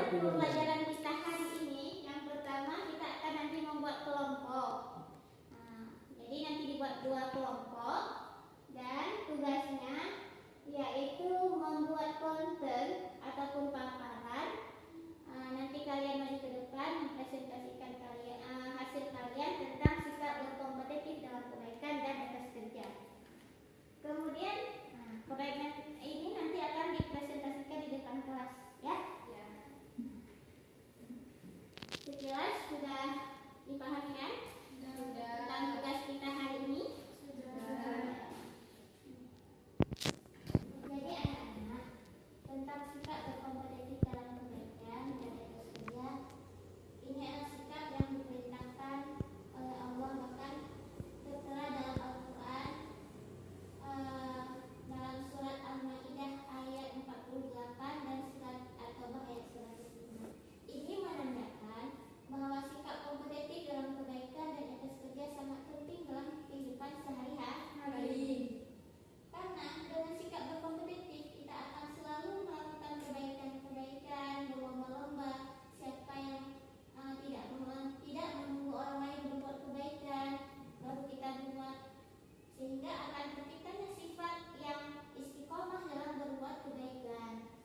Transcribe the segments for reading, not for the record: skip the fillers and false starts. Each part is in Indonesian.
untuk pelajaran kita hari ini, yang pertama kita akan nanti membuat kelompok. Jadi nanti dibuat 2 kelompok dan tugasnya yaitu membuat konten ataupun paparan. Nanti kalian maju ke depan mempresentasikan hasil kalian tentang sikap berkompetitif dalam kebaikan dan etos kerja. Kemudian kebaikan ini nanti akan dipresentasikan di depan kelas, ya? Sekilas sudah dipahami kan? Sudah. Tentang tugas kita hari ini? Sudah. Jadi anak-anak, tentang sikap berkompetitif dalam kebaikan dan etos kerja, ini adalah sikap yang diperintahkan oleh Allah, bahkan tertera dalam Al-Quran dalam surat Al-Maidah ayat 48 dan surat At-Taubah ayat 105. Ini menandakan bahwa sikap kompetitif dalam kebaikan dan etos kerja sangat penting dalam kehidupan sehari-hari. Karena dengan sikap berkompetitif kita akan selalu melakukan kebaikan-kebaikan, berlomba-lomba. Siapa yang tidak menunggu orang lain berbuat kebaikan baru kita buat, sehingga akan terciptanya sifat yang istiqomah dalam berbuat kebaikan.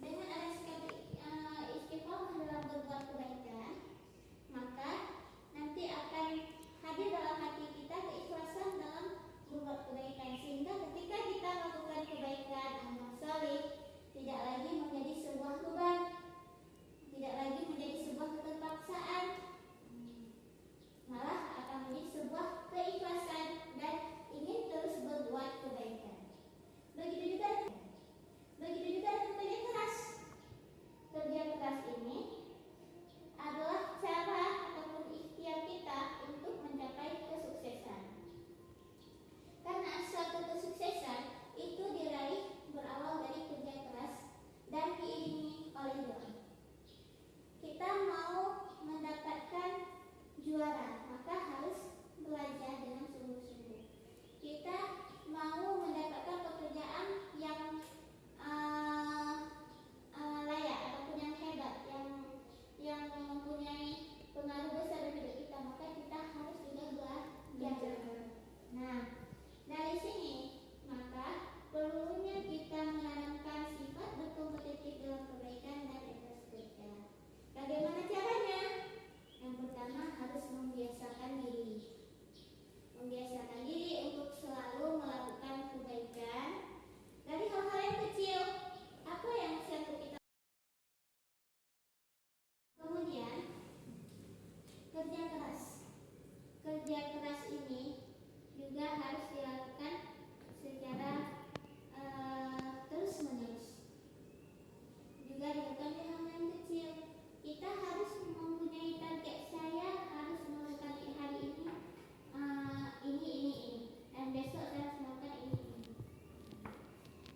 Dengan ada sikap istiqomah dalam berbuat kebaikan, maka nanti akan hadir dalam hati kita keikhlasan dalam berbuat kebaikan, sehingga ketika kita melakukan kebaikan amal saleh tidak lagi menjadi sebuah beban, tidak lagi menjadi sebuah keterpaksaan, malah akan menjadi sebuah keikhlasan dan ingin terus berbuat kebaikan. Begitu juga dengan kerja keras. Kerja keras ini adalah cara ataupun ikhtiar kita untuk mencapai kesuksesan. Karena suatu kesuksesan itu diraih berawal dari kerja keras dan diiringi oleh doa. Kita mau mendapatkan juara, maka harus belajar dengan sungguh-sungguh. Kita mau mendapatkan pekerjaan yang layak ataupun yang hebat, yang mempunyai pengaruh besar dalam hidup kita, maka kita harus juga belajar. Nah, dari sini maka perlunya kita menanamkan sifat berkompetitif dalam kebaikan dan etos kerja. Bagaimana caranya? Yang pertama harus membiasakan diri untuk selalu melakukan kebaikan dari hal-hal yang kecil. Apa yang selalu kita. Kemudian kerja keras ini juga harus dilakukan secara terus menerus. Juga dilakukan di hal yang kecil. Kita harus mempunyai target. Saya harus melakukan hari ini ini, dan besok saya harus melakukan ini.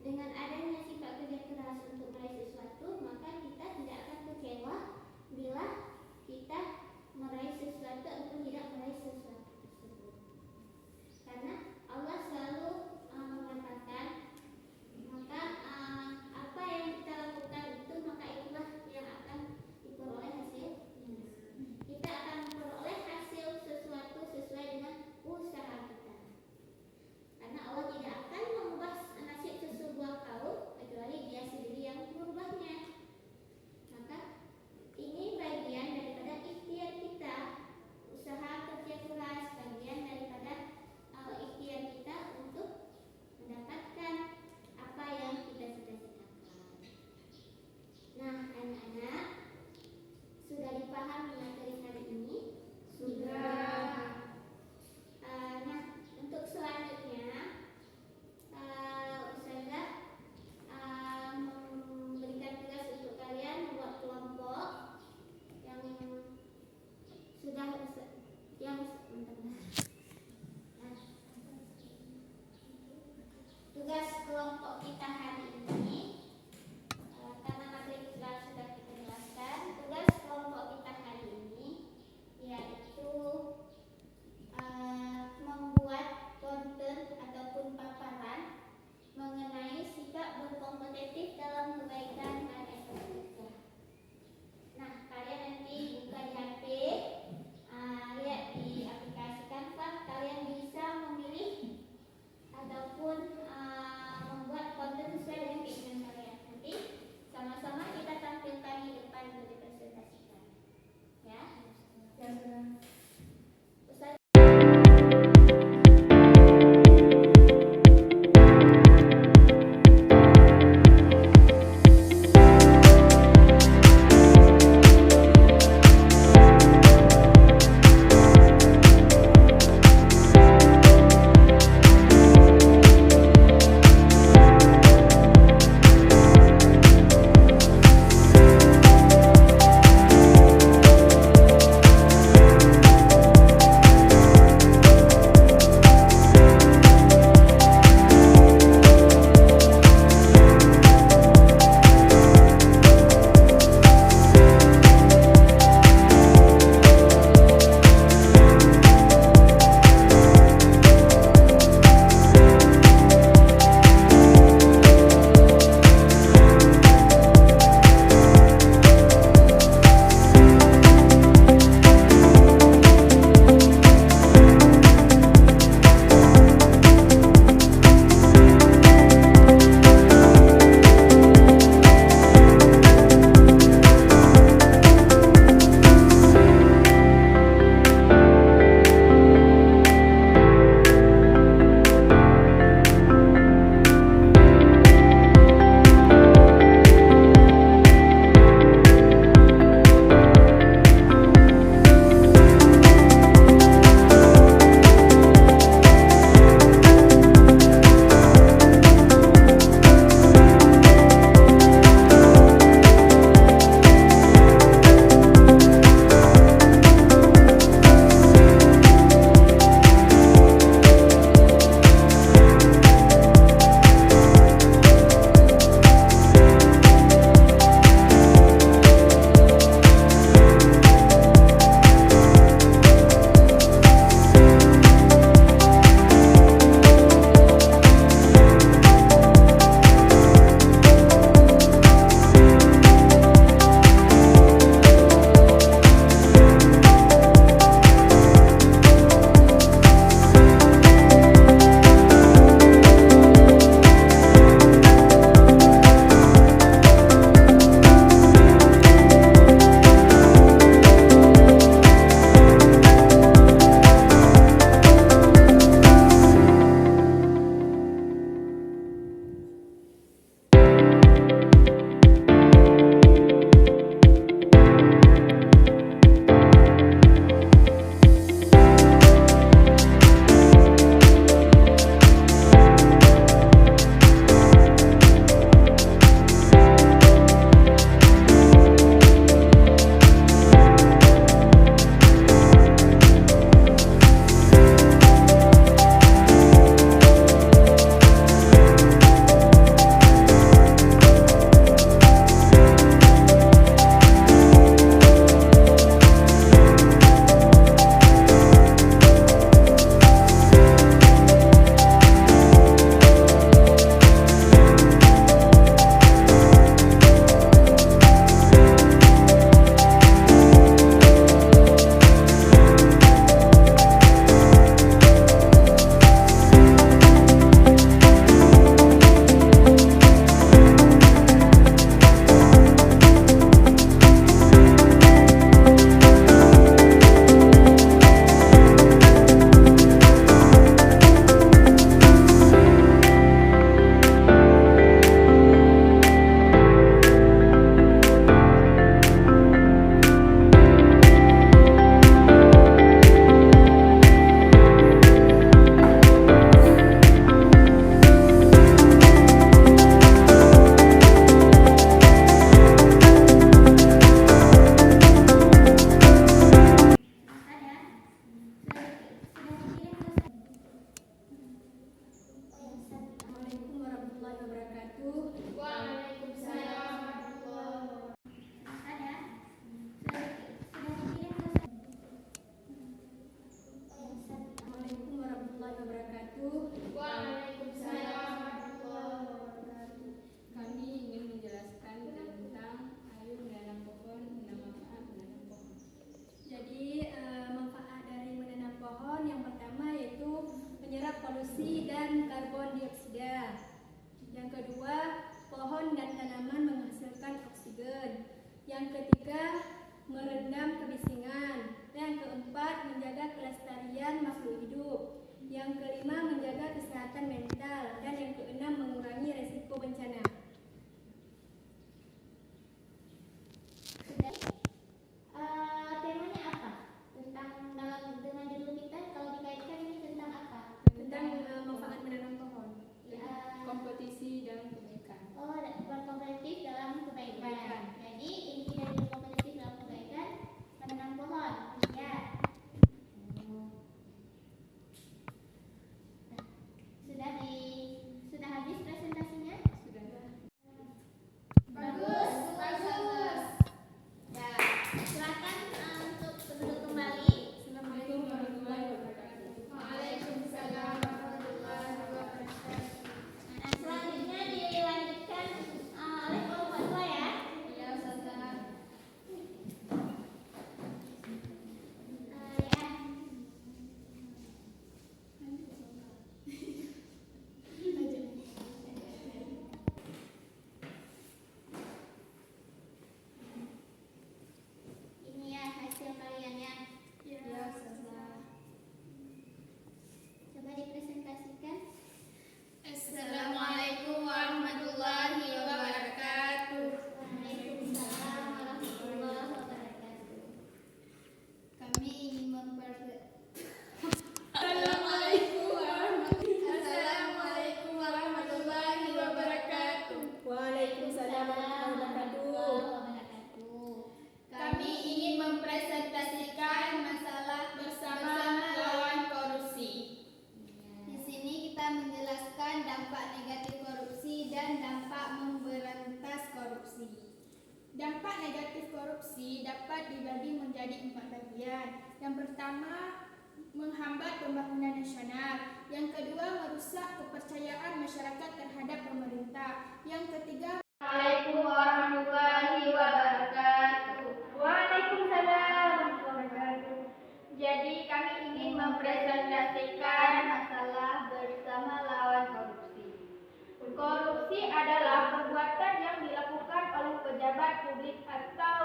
Dengan adanya sifat kerja keras untuk meraih sesuatu, maka kita tidak akan kecewa bila kita meraih sesuatu atau tidak meraih sesuatu tersebut. ketiga, meredam kebisingan. Yang keempat, menjaga kelestarian makhluk hidup. Yang kelima, menjaga kesehatan mental. Dan yang keenam, mengurangi resiko bencana. Temanya apa? Tentang dengan judul kita kalau dikaitkan ini tentang apa? Tentang manfaat menanam pohon. Kompetisi dalam kebaikan. Berkompetitif dalam kebaikan. Kebaikan. Jadi inti dari berkompetitif dalam kebaikan menanam pohon. Ya. Sudah habis presentasinya? Sudah. Bagus. Ya, silakan untuk duduk kembali. Assalamualaikum warahmatullahi wabarakatuh. Waalaikumsalam warahmatullahi wabarakatuh. Nah, selanjutnya dilanjutkan oleh kelompok 2 ya. Iya, Ustazah. Ya. Ini ya hasil kaliannya. Iya, Ustazah. Coba dipresentasikan. Assalamualaikum warahmatullahi wabarakatuh. Waalaikumsalam warahmatullahi wabarakatuh. Kami ingin Assalamualaikum warahmatullahi wabarakatuh. Waalaikumsalam warahmatullahi wabarakatuh. Kami ingin mempresentasikan masalah bersama lawan korupsi. Di sini kita menjelaskan dampak negatif korupsi dan dampak memberantas korupsi. Dampak negatif korupsi dapat dibagi menjadi 4 bagian. Yang pertama, menghambat pembangunan nasional. Yang kedua, merusak kepercayaan masyarakat terhadap pemerintah. Yang ketiga, Assalamualaikum warahmatullahi wabarakatuh. Waalaikumsalam warahmatullahi wabarakatuh. Jadi kami ingin mempresentasikan masalah bersama lawan korupsi. Korupsi adalah perbuatan yang dilakukan oleh pejabat publik atau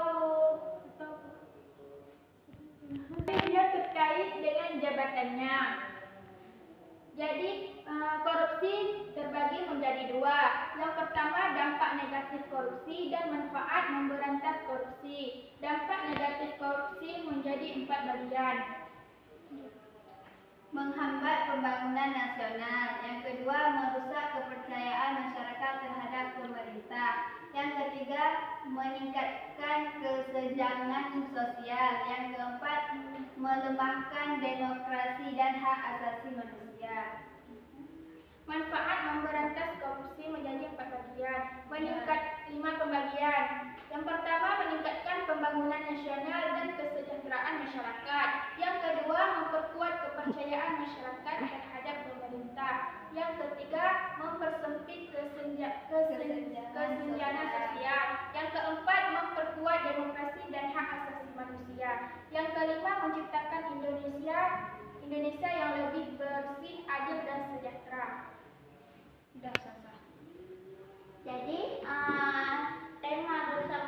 dia terkait dengan jabatannya. Jadi korupsi terbagi menjadi 2. Yang pertama, dampak negatif korupsi dan manfaat memberantas korupsi. Dampak negatif korupsi menjadi 4 bagian. Menghambat pembangunan nasional. Yang kedua, merusak kepercayaan masyarakat terhadap pemerintah. Yang ketiga, meningkatkan kesenjangan sosial. Yang keempat, melemahkan demokrasi dan hak asasi manusia. Manfaat memberantas korupsi menjadi 4 bagian. 5 pembagian. Yang pertama, meningkatkan pembangunan nasional dan kesejahteraan masyarakat. Yang kedua, memperkuat kepercayaan masyarakat terhadap pemerintah. Yang ketiga, mempersempit kesenjangan sosial. Yang keempat, memperkuat demokrasi dan hak asasi manusia. Yang kelima, menciptakan Indonesia yang lebih bersih, adil dan sejahtera. Sudah selesai. Jadi tema bersama